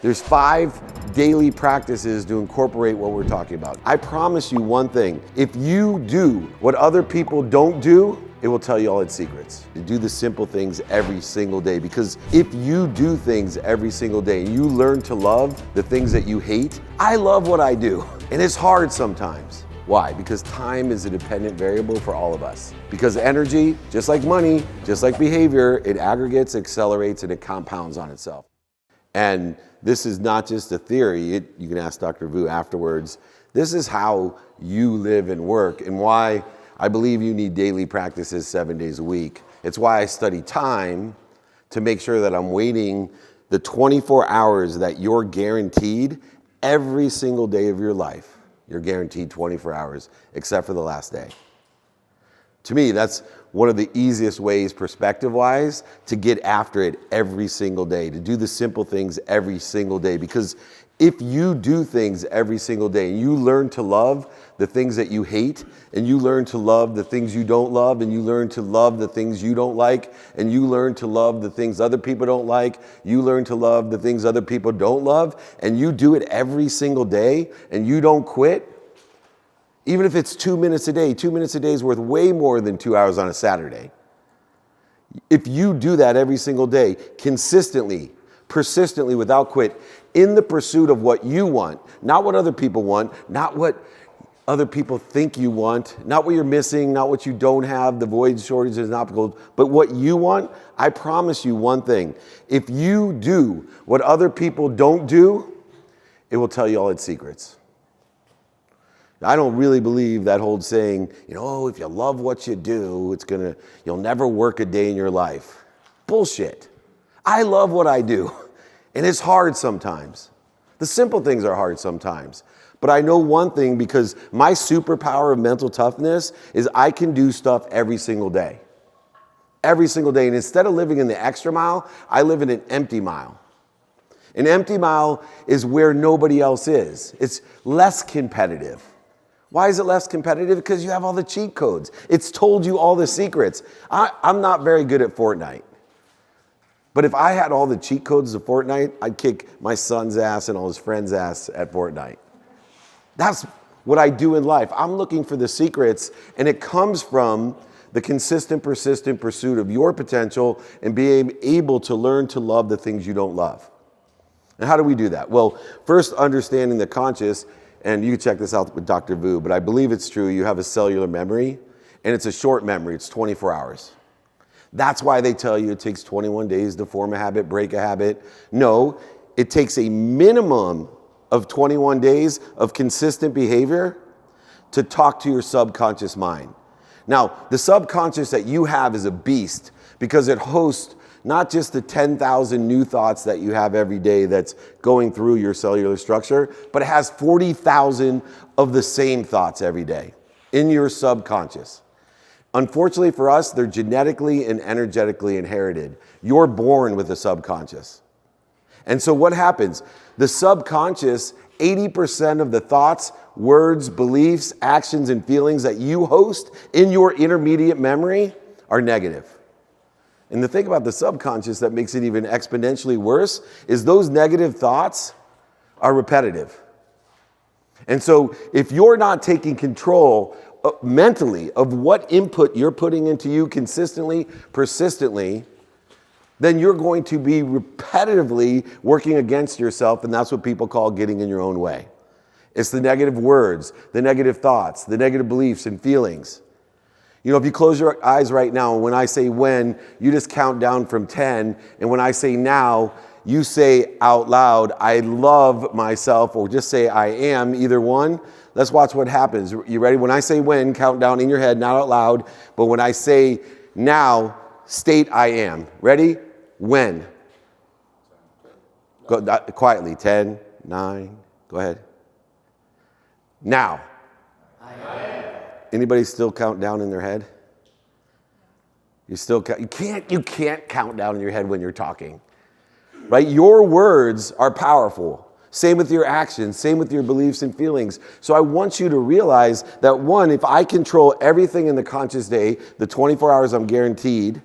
There's 5 daily practices to incorporate what we're talking about. I promise you one thing, if you do what other people don't do, it will tell you all its secrets. You do the simple things every single day, because if you do things every single day, you learn to love the things that you hate. I love what I do, and it's hard sometimes. Why? Because time is a dependent variable for all of us. Because energy, just like money, just like behavior, it aggregates, accelerates, and it compounds on itself. And this is not just a theory. You can ask Dr. Vu afterwards. This is how you live and work, and why I believe you need daily practices 7 days a week. It's why I study time to make sure that I'm waiting the 24 hours that you're guaranteed every single day of your life. You're guaranteed 24 hours, except for the last day. To me, that's one of the easiest ways, perspective-wise, to get after it every single day, to do the simple things every single day. Because if you do things every single day, and you learn to love the things that you hate, and you learn to love the things you don't love, and you learn to love the things you don't like, and you learn to love the things other people don't like, you learn to love the things other people don't love, and you do it every single day, and you don't quit, even if it's 2 minutes a day, 2 minutes a day is worth way more than 2 hours on a Saturday. If you do that every single day, consistently, persistently, without quit, in the pursuit of what you want, not what other people want, not what other people think you want, not what you're missing, not what you don't have, the void, shortages, and obstacles, but what you want, I promise you one thing. If you do what other people don't do, it will tell you all its secrets. I don't really believe that whole saying, if you love what you do, you'll never work a day in your life. Bullshit. I love what I do, and it's hard sometimes. The simple things are hard sometimes. But I know one thing, because my superpower of mental toughness is I can do stuff every single day. Every single day. And instead of living in the extra mile, I live in an empty mile. An empty mile is where nobody else is. It's less competitive. Why is it less competitive? Because you have all the cheat codes. It's told you all the secrets. I'm not very good at Fortnite. But if I had all the cheat codes of Fortnite, I'd kick my son's ass and all his friends' ass at Fortnite. That's what I do in life. I'm looking for the secrets, and it comes from the consistent, persistent pursuit of your potential and being able to learn to love the things you don't love. And how do we do that? Well, first, understanding the conscious. And you can check this out with Dr. Vu, but I believe it's true. You have a cellular memory, and it's a short memory. It's 24 hours. That's why they tell you it takes 21 days to form a habit, break a habit. No, it takes a minimum of 21 days of consistent behavior to talk to your subconscious mind. Now, the subconscious that you have is a beast, because it hosts not just the 10,000 new thoughts that you have every day that's going through your cellular structure, but it has 40,000 of the same thoughts every day in your subconscious. Unfortunately for us, they're genetically and energetically inherited. You're born with a subconscious. And so what happens? The subconscious, 80% of the thoughts, words, beliefs, actions, and feelings that you host in your intermediate memory are negative. And the thing about the subconscious that makes it even exponentially worse is those negative thoughts are repetitive. And so if you're not taking control mentally of what input you're putting into you consistently, persistently, then you're going to be repetitively working against yourself, and that's what people call getting in your own way. It's the negative words, the negative thoughts, the negative beliefs and feelings. If you close your eyes right now, when I say when, you just count down from 10. And when I say now, you say out loud, I love myself, or just say I am, either one. Let's watch what happens. You ready? When I say when, count down in your head, not out loud. But when I say now, state I am. Ready? When? Go quietly. 10, 9, go ahead. Now. I am. Anybody still count down in their head? You can't count down in your head when you're talking. Right? Your words are powerful. Same with your actions, same with your beliefs and feelings. So I want you to realize that, one, if I control everything in the conscious day, the 24 hours I'm guaranteed,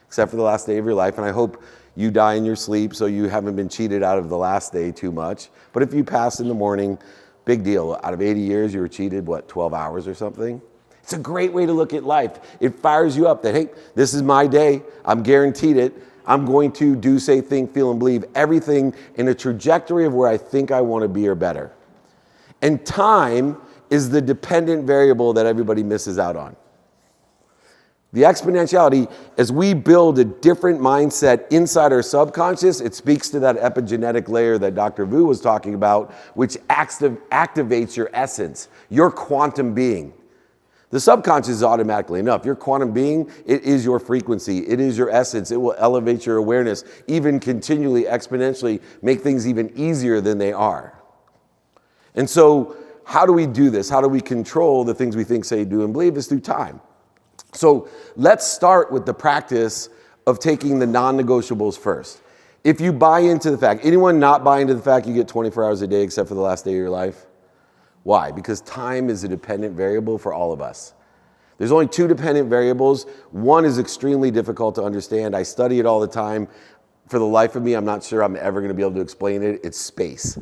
except for the last day of your life, and I hope you die in your sleep, so you haven't been cheated out of the last day too much. But if you pass in the morning, big deal. Out of 80 years, you were cheated, 12 hours or something? It's a great way to look at life. It fires you up that, hey, this is my day. I'm guaranteed it. I'm going to do, say, think, feel, and believe everything in a trajectory of where I think I want to be or better. And time is the dependent variable that everybody misses out on. The exponentiality, as we build a different mindset inside our subconscious, it speaks to that epigenetic layer that Dr. Vu was talking about, which activates your essence, your quantum being. The subconscious is automatically enough. Your quantum being, it is your frequency. It is your essence. It will elevate your awareness, even continually, exponentially, make things even easier than they are. And so how do we do this? How do we control the things we think, say, do, and believe? Is through time. So let's start with the practice of taking the non-negotiables first. If you buy into the fact, anyone not buy into the fact you get 24 hours a day except for the last day of your life? Why? Because time is a dependent variable for all of us. There's only two dependent variables. One is extremely difficult to understand. I study it all the time. For the life of me, I'm not sure I'm ever going to be able to explain it. It's space.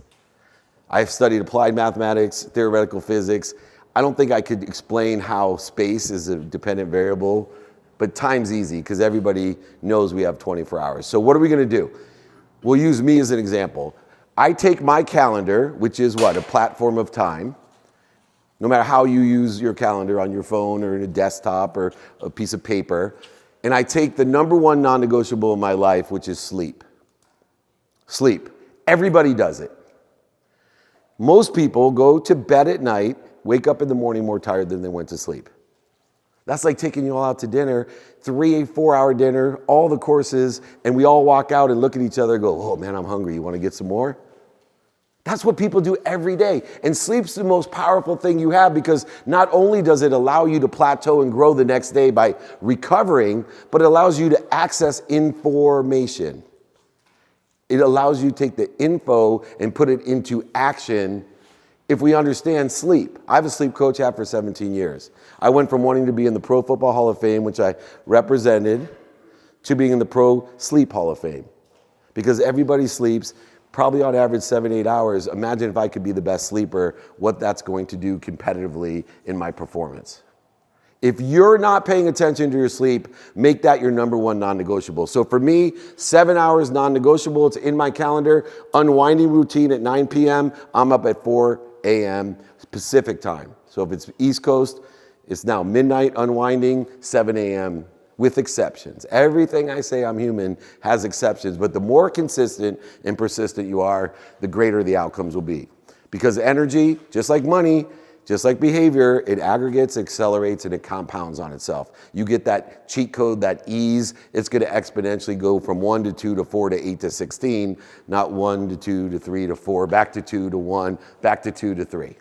I've studied applied mathematics, theoretical physics. I don't think I could explain how space is a dependent variable, but time's easy because everybody knows we have 24 hours. So what are we going to do? We'll use me as an example. I take my calendar, which is what? A platform of time. No matter how you use your calendar on your phone or in a desktop or a piece of paper. And I take the number one non-negotiable in my life, which is sleep. Sleep. Everybody does it. Most people go to bed at night, wake up in the morning more tired than they went to sleep. That's like taking you all out to dinner, 3-4 hour dinner, all the courses, and we all walk out and look at each other and go, oh man, I'm hungry. You want to get some more? That's what people do every day. And sleep's the most powerful thing you have because not only does it allow you to plateau and grow the next day by recovering, but it allows you to access information. It allows you to take the info and put it into action if we understand sleep. I have a sleep coach, have for 17 years. I went from wanting to be in the Pro Football Hall of Fame, which I represented, to being in the Pro Sleep Hall of Fame. Because everybody sleeps probably on average 7-8 hours. Imagine if I could be the best sleeper, what that's going to do competitively in my performance. If you're not paying attention to your sleep, make that your number one non-negotiable. So for me, 7 hours non-negotiable. It's in my calendar. Unwinding routine at 9 p.m. I'm up at 4 a.m. Pacific time. So if it's East Coast, it's now midnight unwinding, 7 a.m. with exceptions. Everything I say I'm human has exceptions, but the more consistent and persistent you are, the greater the outcomes will be. Because energy, just like money, just like behavior, it aggregates, accelerates, and it compounds on itself. You get that cheat code, that ease, it's going to exponentially go from 1 to 2 to 4 to 8 to 16, not 1 to 2 to 3 to 4, back to 2 to 1, back to 2 to 3.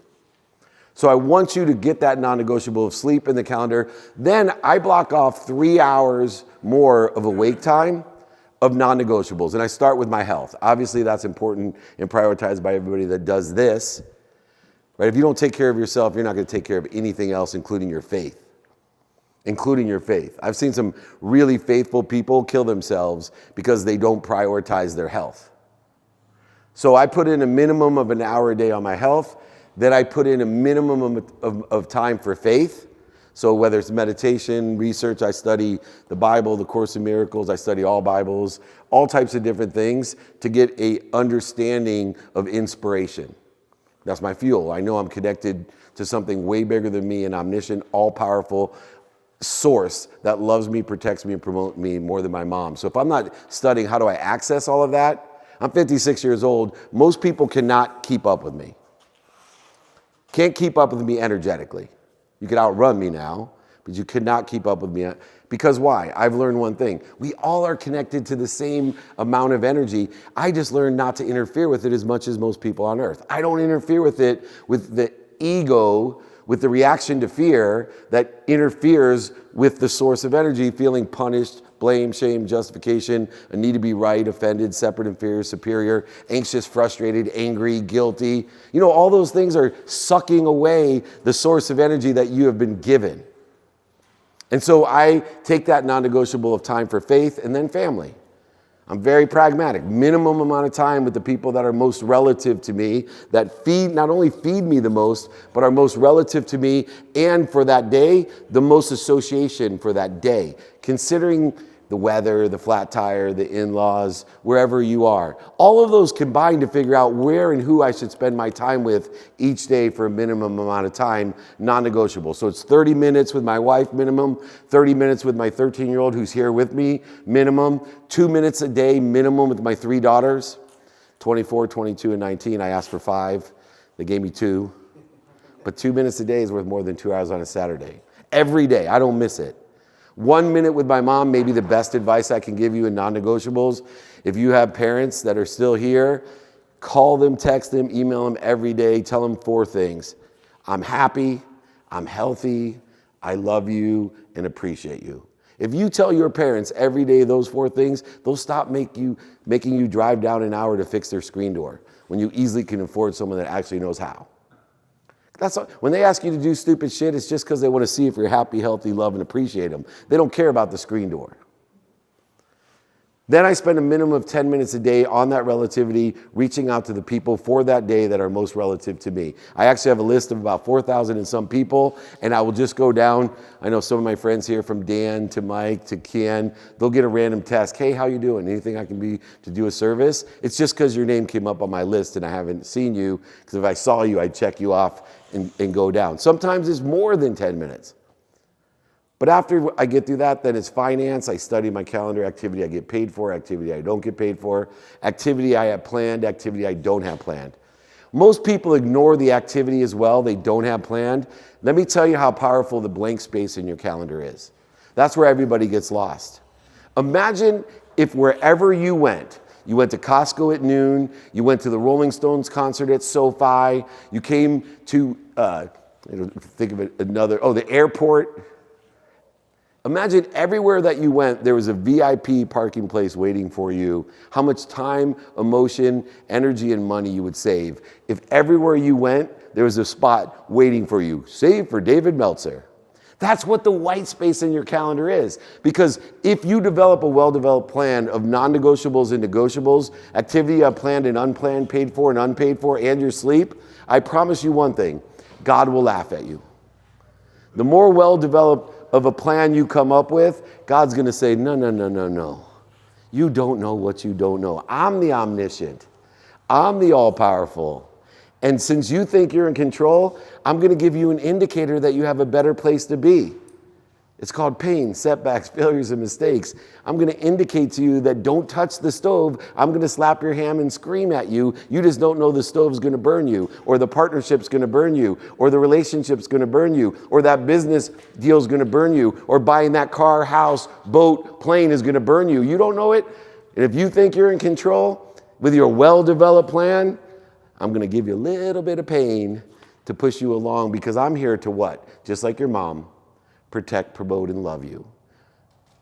So I want you to get that non-negotiable of sleep in the calendar. Then I block off 3 hours more of awake time of non-negotiables. And I start with my health. Obviously, that's important and prioritized by everybody that does this. Right? If you don't take care of yourself, you're not going to take care of anything else, including your faith. Including your faith. I've seen some really faithful people kill themselves because they don't prioritize their health. So I put in a minimum of an hour a day on my health. Then I put in a minimum of time for faith. So whether it's meditation, research, I study the Bible, the Course in Miracles, I study all Bibles, all types of different things to get a understanding of inspiration. That's my fuel. I know I'm connected to something way bigger than me, an omniscient, all-powerful source that loves me, protects me, and promotes me more than my mom. So if I'm not studying how do I access all of that, I'm 56 years old. Most people cannot keep up with me. Can't keep up with me energetically. You could outrun me now, but you could not keep up with me. Because why? I've learned one thing. We all are connected to the same amount of energy. I just learned not to interfere with it as much as most people on earth. I don't interfere with it with the ego, with the reaction to fear that interferes with the source of energy, feeling punished, blame, shame, justification, a need to be right, offended, separate, inferior, superior, anxious, frustrated, angry, guilty. You know, all those things are sucking away the source of energy that you have been given. And so I take that non-negotiable of time for faith and then family. I'm very pragmatic. Minimum amount of time with the people that are most relative to me, that not only feed me the most, but are most relative to me, and for that day, the most association for that day. Considering the weather, the flat tire, the in-laws, wherever you are. All of those combine to figure out where and who I should spend my time with each day for a minimum amount of time, non-negotiable. So it's 30 minutes with my wife, minimum, 30 minutes with my 13-year-old who's here with me, minimum, 2 minutes a day, minimum with my 3 daughters, 24, 22, and 19. I asked for 5. They gave me 2. But 2 minutes a day is worth more than 2 hours on a Saturday. Every day, I don't miss it. 1 minute with my mom, maybe the best advice I can give you in non-negotiables. If you have parents that are still here, call them, text them, email them every day. Tell them 4 things. I'm happy, I'm healthy, I love you, and appreciate you. If you tell your parents every day those 4 things, they'll stop making you drive down an hour to fix their screen door when you easily can afford someone that actually knows how. When they ask you to do stupid shit, it's just because they want to see if you're happy, healthy, love, and appreciate them. They don't care about the screen door. Then I spend a minimum of 10 minutes a day on that relativity, reaching out to the people for that day that are most relative to me. I actually have a list of about 4,000 and some people, and I will just go down. I know some of my friends here, from Dan to Mike to Ken, they'll get a random task. Hey, how you doing? Anything I can be to do a service? It's just because your name came up on my list and I haven't seen you, because if I saw you, I'd check you off and go down. Sometimes it's more than 10 minutes. But after I get through that, then it's finance. I study my calendar, activity I get paid for, activity I don't get paid for, activity I have planned, activity I don't have planned. Most people ignore the activity as well they don't have planned. Let me tell you how powerful the blank space in your calendar is. That's where everybody gets lost. Imagine if wherever you went to Costco at noon, you went to the Rolling Stones concert at SoFi, you came to, think of it the airport. Imagine everywhere that you went, there was a VIP parking place waiting for you. How much time, emotion, energy, and money you would save if everywhere you went, there was a spot waiting for you. Save for David Meltzer. That's what the white space in your calendar is. Because if you develop a well-developed plan of non-negotiables and negotiables, activity you have planned and unplanned, paid for and unpaid for, and your sleep, I promise you one thing, God will laugh at you. The more well-developed of a plan you come up with, God's going to say, no. You don't know what you don't know. I'm the omniscient. I'm the all-powerful. And since you think you're in control, I'm going to give you an indicator that you have a better place to be. It's called pain, setbacks, failures, and mistakes. I'm going to indicate to you that don't touch the stove. I'm going to slap your hand and scream at you. You just don't know the stove's going to burn you, or the partnership's going to burn you, or the relationship's going to burn you, or that business deal's going to burn you, or buying that car, house, boat, plane is going to burn you. You don't know it. And if you think you're in control with your well-developed plan, I'm going to give you a little bit of pain to push you along, because I'm here to what? Just like your mom, protect, promote, and love you.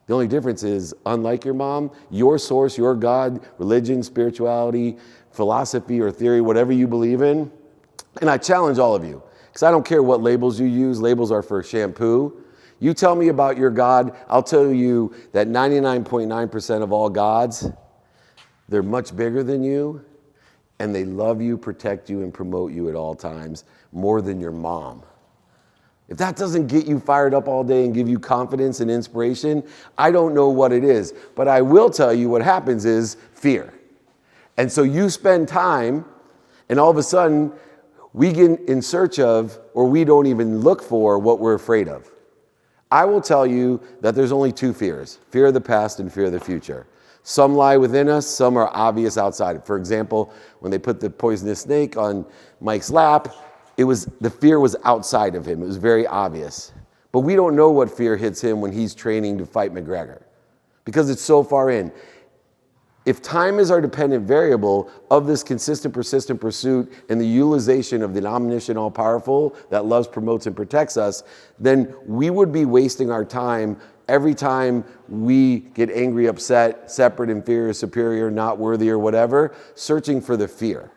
The only difference is, unlike your mom, your source, your God, religion, spirituality, philosophy, or theory, whatever you believe in, and I challenge all of you, because I don't care what labels you use. Labels are for shampoo. You tell me about your God, I'll tell you that 99.9% of all gods, they're much bigger than you, and they love you, protect you, and promote you at all times, more than your mom. If that doesn't get you fired up all day and give you confidence and inspiration, I don't know what it is. But I will tell you what happens is fear. And so you spend time, and all of a sudden, we get in search of, or we don't even look for, what we're afraid of. I will tell you that there's only 2 fears: fear of the past and fear of the future. Some lie within us, some are obvious outside. For example, when they put the poisonous snake on Mike's lap, the fear was outside of him. It was very obvious. But we don't know what fear hits him when he's training to fight McGregor, because it's so far in. If time is our dependent variable of this consistent, persistent pursuit and the utilization of the omniscient, all-powerful that loves, promotes, and protects us, then we would be wasting our time every time we get angry, upset, separate, inferior, superior, not worthy, or whatever, searching for the fear.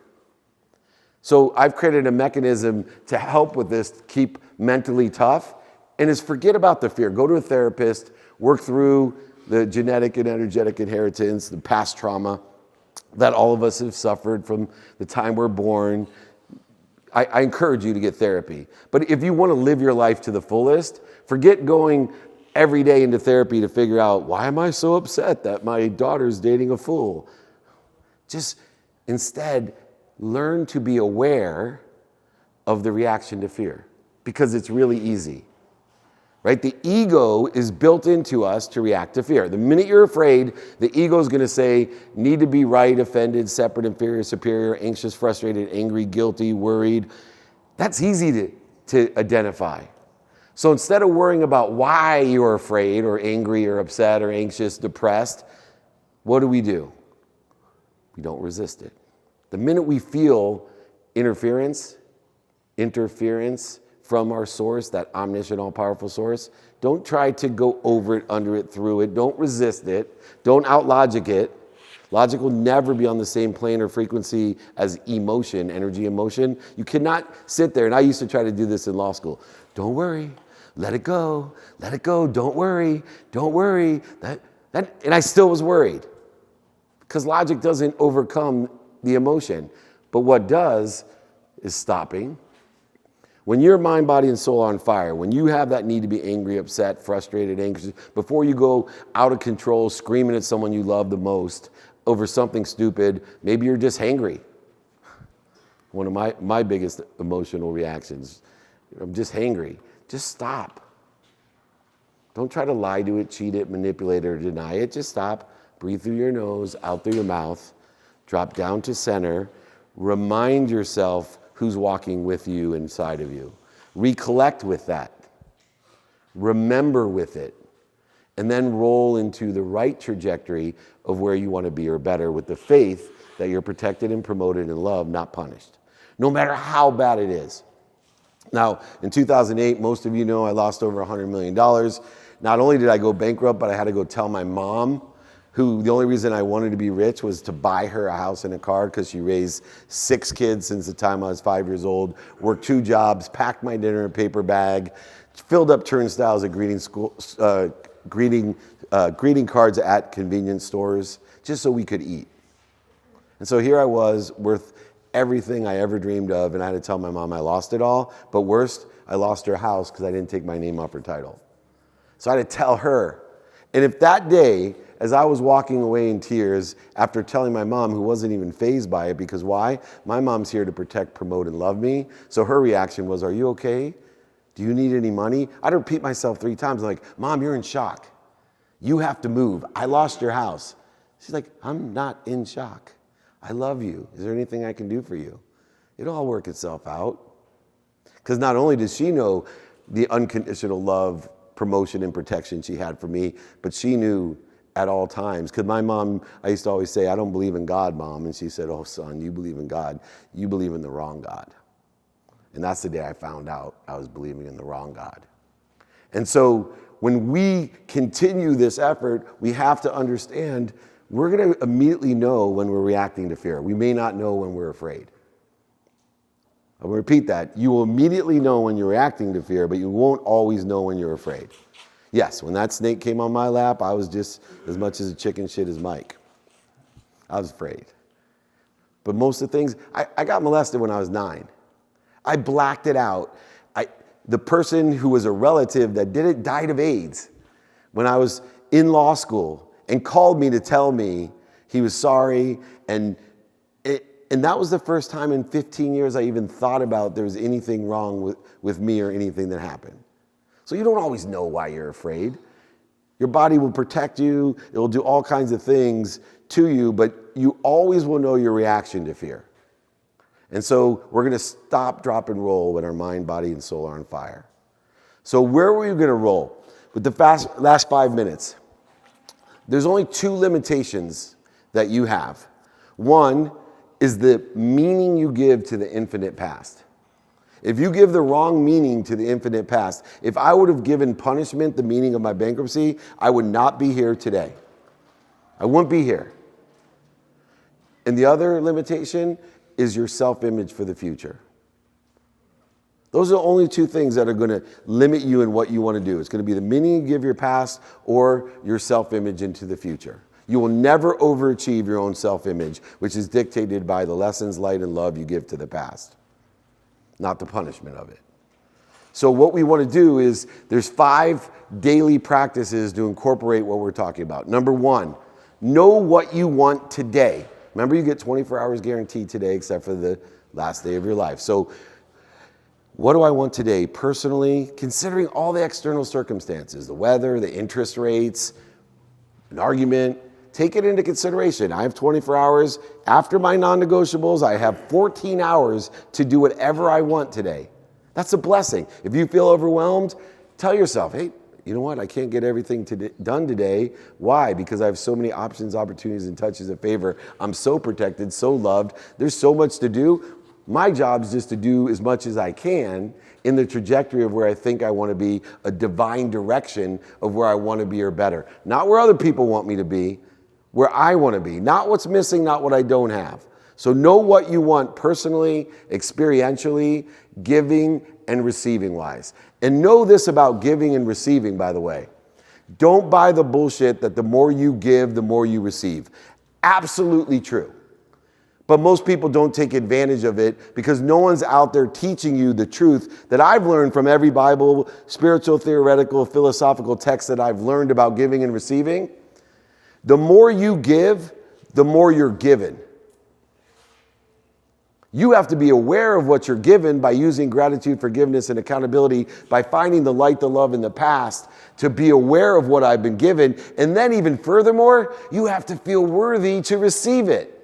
So I've created a mechanism to help with this, keep mentally tough, and is forget about the fear. Go to a therapist, work through the genetic and energetic inheritance, the past trauma that all of us have suffered from the time we're born. I encourage you to get therapy. But if you want to live your life to the fullest, forget going every day into therapy to figure out, why am I so upset that my daughter's dating a fool? Just instead, learn to be aware of the reaction to fear, because it's really easy, right? The ego is built into us to react to fear. The minute you're afraid, the ego is going to say, need to be right, offended, separate, inferior, superior, anxious, frustrated, angry, guilty, worried. That's easy to identify. So instead of worrying about why you're afraid or angry or upset or anxious, depressed, what do? We don't resist it. The minute we feel interference from our source, that omniscient, all-powerful source, don't try to go over it, under it, through it. Don't resist it. Don't out-logic it. Logic will never be on the same plane or frequency as emotion, energy, emotion. You cannot sit there, and I used to try to do this in law school. Don't worry. Let it go. Let it go. Don't worry. Don't worry. And I still was worried, because logic doesn't overcome the emotion. But what does is stopping. When your mind, body, and soul are on fire, when you have that need to be angry, upset, frustrated, anxious, before you go out of control, screaming at someone you love the most over something stupid, maybe you're just hangry. One of my biggest emotional reactions, I'm just hangry. Just stop. Don't try to lie to it, cheat it, manipulate it, or deny it. Just stop. Breathe through your nose, out through your mouth. Drop down to center. Remind yourself who's walking with you inside of you. Recollect with that. Remember with it. And then roll into the right trajectory of where you want to be, or better, with the faith that you're protected and promoted and loved, not punished, no matter how bad it is. Now, in 2008, most of you know I lost over $100 million. Not only did I go bankrupt, but I had to go tell my mom, who the only reason I wanted to be rich was to buy her a house and a car, because she raised 6 kids since the time I was 5 years old, worked 2 jobs, packed my dinner in a paper bag, filled up turnstiles at greeting cards at convenience stores, just so we could eat. And so here I was, worth everything I ever dreamed of, and I had to tell my mom I lost it all. But worst, I lost her house because I didn't take my name off her title. So I had to tell her. And if that day, as I was walking away in tears after telling my mom, who wasn't even fazed by it, because why? My mom's here to protect, promote, and love me. So her reaction was, are you okay? Do you need any money? I'd repeat myself 3 times, like, Mom, you're in shock. You have to move. I lost your house. She's like, I'm not in shock. I love you. Is there anything I can do for you? It'll all work itself out. Because not only does she know the unconditional love, promotion, and protection she had for me, but she knew at all times. Because my mom, I used to always say, I don't believe in God, Mom. And she said, oh, son, you believe in God. You believe in the wrong God. And that's the day I found out I was believing in the wrong God. And so when we continue this effort, we have to understand we're going to immediately know when we're reacting to fear. We may not know when we're afraid. I'll repeat that. You will immediately know when you're reacting to fear, but you won't always know when you're afraid. Yes, when that snake came on my lap, I was just as much as a chicken shit as Mike. I was afraid. But most of the things, I got molested when I was 9. I blacked it out. The person who was a relative that did it died of AIDS when I was in law school, and called me to tell me he was sorry. And that was the first time in 15 years I even thought about there was anything wrong with me or anything that happened. So you don't always know why you're afraid. Your body will protect you. It will do all kinds of things to you, but you always will know your reaction to fear. And so we're going to stop, drop, and roll when our mind, body, and soul are on fire. So where were you going to roll? With the last 5 minutes, there's only 2 limitations that you have. One is the meaning you give to the infinite past. If you give the wrong meaning to the infinite past, if I would have given punishment the meaning of my bankruptcy, I would not be here today. I wouldn't be here. And the other limitation is your self-image for the future. Those are the only two things that are going to limit you in what you want to do. It's going to be the meaning you give your past or your self-image into the future. You will never overachieve your own self-image, which is dictated by the lessons, light, and love you give to the past, not the punishment of it. So what we want to do is there's 5 daily practices to incorporate what we're talking about. Number 1, know what you want today. Remember, you get 24 hours guaranteed today except for the last day of your life. So what do I want today personally, considering all the external circumstances, the weather, the interest rates, an argument? Take it into consideration. I have 24 hours. After my non-negotiables, I have 14 hours to do whatever I want today. That's a blessing. If you feel overwhelmed, tell yourself, hey, you know what? I can't get everything done today. Why? Because I have so many options, opportunities, and touches of favor. I'm so protected, so loved. There's so much to do. My job is just to do as much as I can in the trajectory of where I think I want to be, a divine direction of where I want to be or better. Not where other people want me to be, where I want to be. Not what's missing, not what I don't have. So know what you want personally, experientially, giving and receiving wise. And know this about giving and receiving, by the way. Don't buy the bullshit that the more you give, the more you receive. Absolutely true. But most people don't take advantage of it because no one's out there teaching you the truth that I've learned from every Bible, spiritual, theoretical, philosophical text that I've learned about giving and receiving. The more you give, the more you're given. You have to be aware of what you're given by using gratitude, forgiveness, and accountability, by finding the light, the love in the past, to be aware of what I've been given. And then even furthermore, you have to feel worthy to receive it.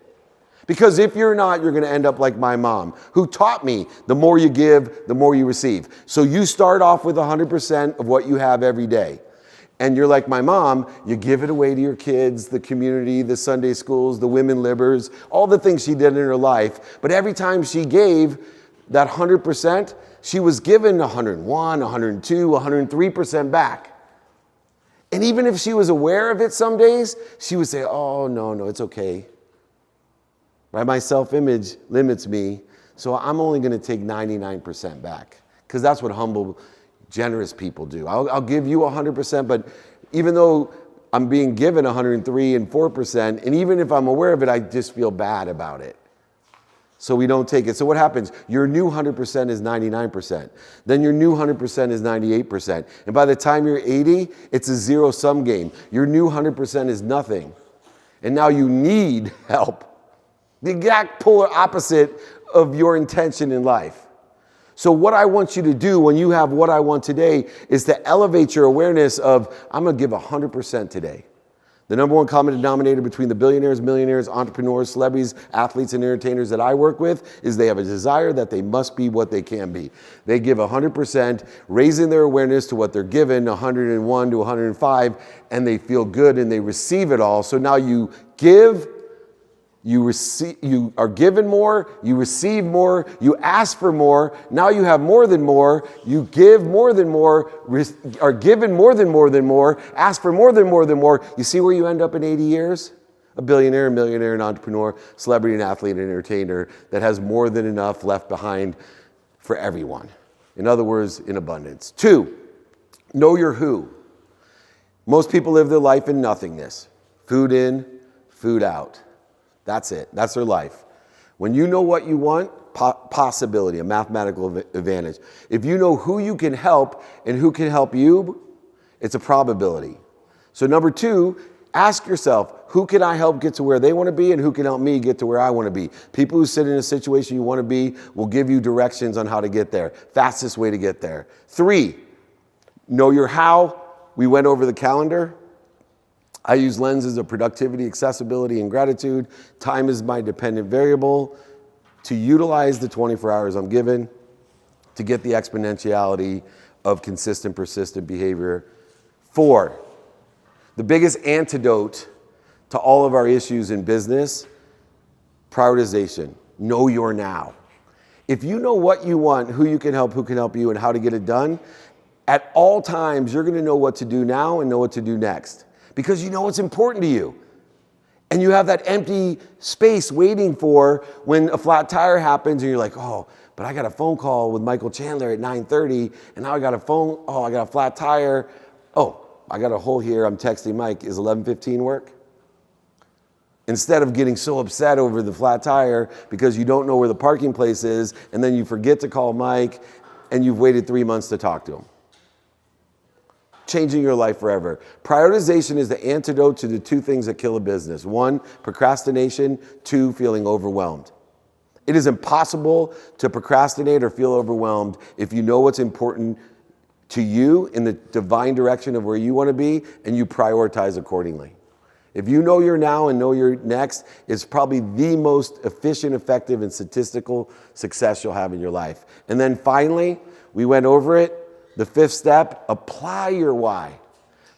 Because if you're not, you're going to end up like my mom, who taught me the more you give, the more you receive. So you start off with 100% of what you have every day. And you're like my mom, you give it away to your kids, the community, the Sunday schools, the women libbers, all the things she did in her life. But every time she gave that 100%, she was given 101, 102, 103% back. And even if she was aware of it some days, she would say, oh, no, it's okay. Right? My self-image limits me, so I'm only going to take 99% back. Because that's what humble, generous people do. I'll give you 100%, but even though I'm being given 103 and 4%, and even if I'm aware of it, I just feel bad about it. So we don't take it. So what happens? Your new 100% is 99%. Then your new 100% is 98%. And by the time you're 80, it's a zero-sum game. Your new 100% is nothing. And now you need help. The exact polar opposite of your intention in life. So what I want you to do when you have what I want today is to elevate your awareness of, I'm going to give 100% today. The number one common denominator between the billionaires, millionaires, entrepreneurs, celebrities, athletes, and entertainers that I work with is they have a desire that they must be what they can be. They give 100%, raising their awareness to what they're given, 101 to 105, and they feel good and they receive it all. So now you give, you are given more, you receive more, you ask for more, now you have more than more, you give more than more, are given more than more, ask for more than more. You see where you end up in 80 years? A billionaire, a millionaire, an entrepreneur, celebrity, an athlete, an entertainer that has more than enough left behind for everyone. In other words, in abundance. 2, know your who. Most people live their life in nothingness. Food in, food out. That's it. That's their life. When you know what you want, possibility, a mathematical advantage. If you know who you can help and who can help you, it's a probability. So number 2, ask yourself, who can I help get to where they want to be and who can help me get to where I want to be? People who sit in a situation you want to be will give you directions on how to get there. Fastest way to get there. 3, know your how. We went over the calendar. I use lenses of productivity, accessibility, and gratitude. Time is my dependent variable to utilize the 24 hours I'm given to get the exponentiality of consistent, persistent behavior. 4, the biggest antidote to all of our issues in business, prioritization. Know your now. If you know what you want, who you can help you, and how to get it done, at all times, you're going to know what to do now and know what to do next. Because you know what's important to you. And you have that empty space waiting for when a flat tire happens and you're like, oh, but I got a phone call with Michael Chandler at 9:30 and now I got a flat tire. Oh, I got a hole here, I'm texting Mike, is 11:15 work? Instead of getting so upset over the flat tire because you don't know where the parking place is and then you forget to call Mike and you've waited 3 months to talk to him. Changing your life forever. Prioritization is the antidote to the two things that kill a business. 1, procrastination. 2, feeling overwhelmed. It is impossible to procrastinate or feel overwhelmed if you know what's important to you in the divine direction of where you want to be and you prioritize accordingly. If you know your now and know your next, it's probably the most efficient, effective, and statistical success you'll have in your life. And then finally, we went over it. The 5th step, apply your why.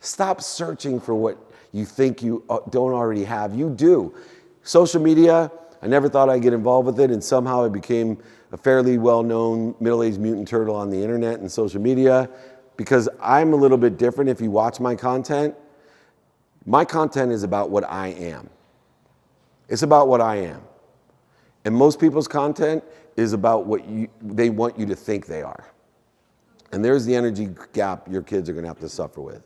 Stop searching for what you think you don't already have. You do. Social media, I never thought I'd get involved with it, and somehow I became a fairly well-known middle-aged mutant turtle on the internet and social media because I'm a little bit different. If you watch my content is about what I am. It's about what I am. And most people's content is about what they want you to think they are. And there's the energy gap your kids are going to have to suffer with.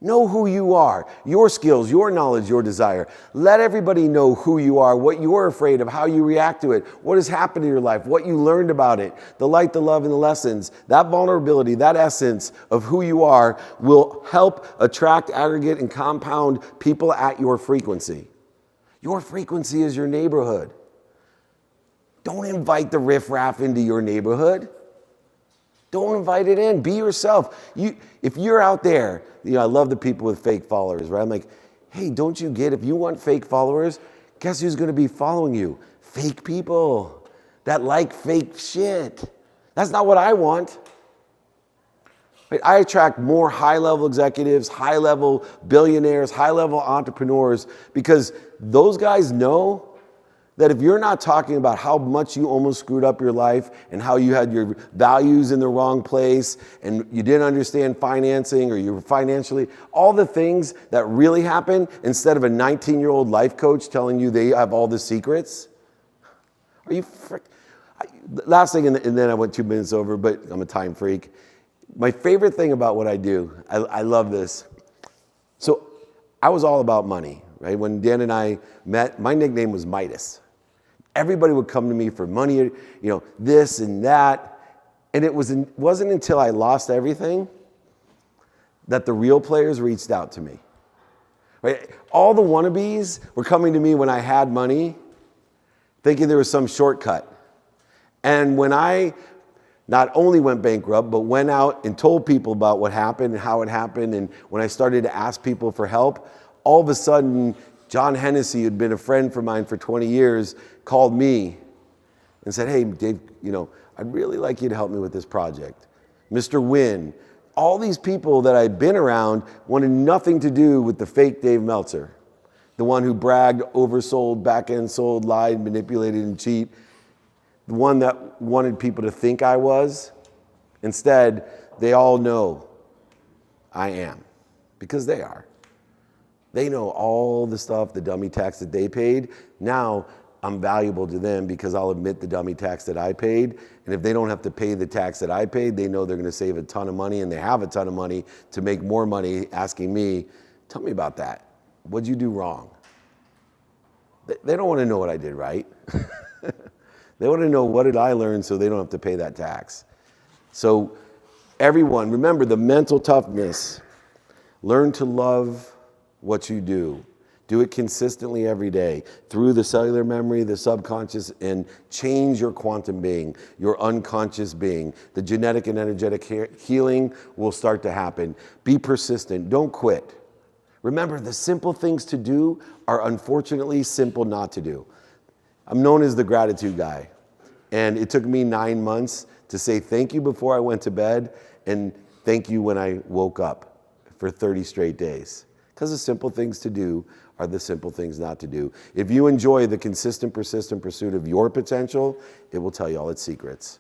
Know who you are, your skills, your knowledge, your desire. Let everybody know who you are, what you're afraid of, how you react to it, what has happened in your life, what you learned about it, the light, the love, and the lessons. That vulnerability, that essence of who you are will help attract, aggregate, and compound people at your frequency. Your frequency is your neighborhood. Don't invite the riffraff into your neighborhood. Don't invite it in. Be yourself. If you're out there, I love the people with fake followers, right? I'm like, hey, don't you get, if you want fake followers, guess who's going to be following you? Fake people that like fake shit. That's not what I want. Right? I attract more high-level executives, high-level billionaires, high-level entrepreneurs because those guys know that if you're not talking about how much you almost screwed up your life and how you had your values in the wrong place and you didn't understand financing or you were financially, all the things that really happen instead of a 19-year-old life coach telling you they have all the secrets. Are you last thing, and then I went 2 minutes over, but I'm a time freak. My favorite thing about what I do, I love this. So I was all about money, right? When Dan and I met, my nickname was Midas. Everybody would come to me for money, this and that. And it wasn't until I lost everything that the real players reached out to me. Right? All the wannabes were coming to me when I had money, thinking there was some shortcut. And when I not only went bankrupt, but went out and told people about what happened and how it happened, and when I started to ask people for help, all of a sudden, John Hennessy, who'd been a friend of mine for 20 years, called me and said, hey, Dave, I'd really like you to help me with this project. Mr. Wynn, all these people that I'd been around wanted nothing to do with the fake Dave Meltzer, the one who bragged, oversold, back-end sold, lied, manipulated, and cheat, the one that wanted people to think I was. Instead, they all know I am, because they are. They know all the stuff, the dummy tax that they paid. Now I'm valuable to them because I'll admit the dummy tax that I paid. And if they don't have to pay the tax that I paid, they know they're going to save a ton of money, and they have a ton of money to make more money asking me, tell me about that. What'd you do wrong? They don't want to know what I did right. They want to know what did I learn so they don't have to pay that tax. So everyone, remember the mental toughness. Learn to love what you do. Do it consistently every day through the cellular memory, the subconscious, and change your quantum being, your unconscious being. The genetic and energetic healing will start to happen. Be persistent. Don't quit. Remember, the simple things to do are unfortunately simple not to do. I'm known as the gratitude guy. And it took me 9 months to say thank you before I went to bed and thank you when I woke up for 30 straight days. Because the simple things to do are the simple things not to do. If you enjoy the consistent, persistent pursuit of your potential, it will tell you all its secrets.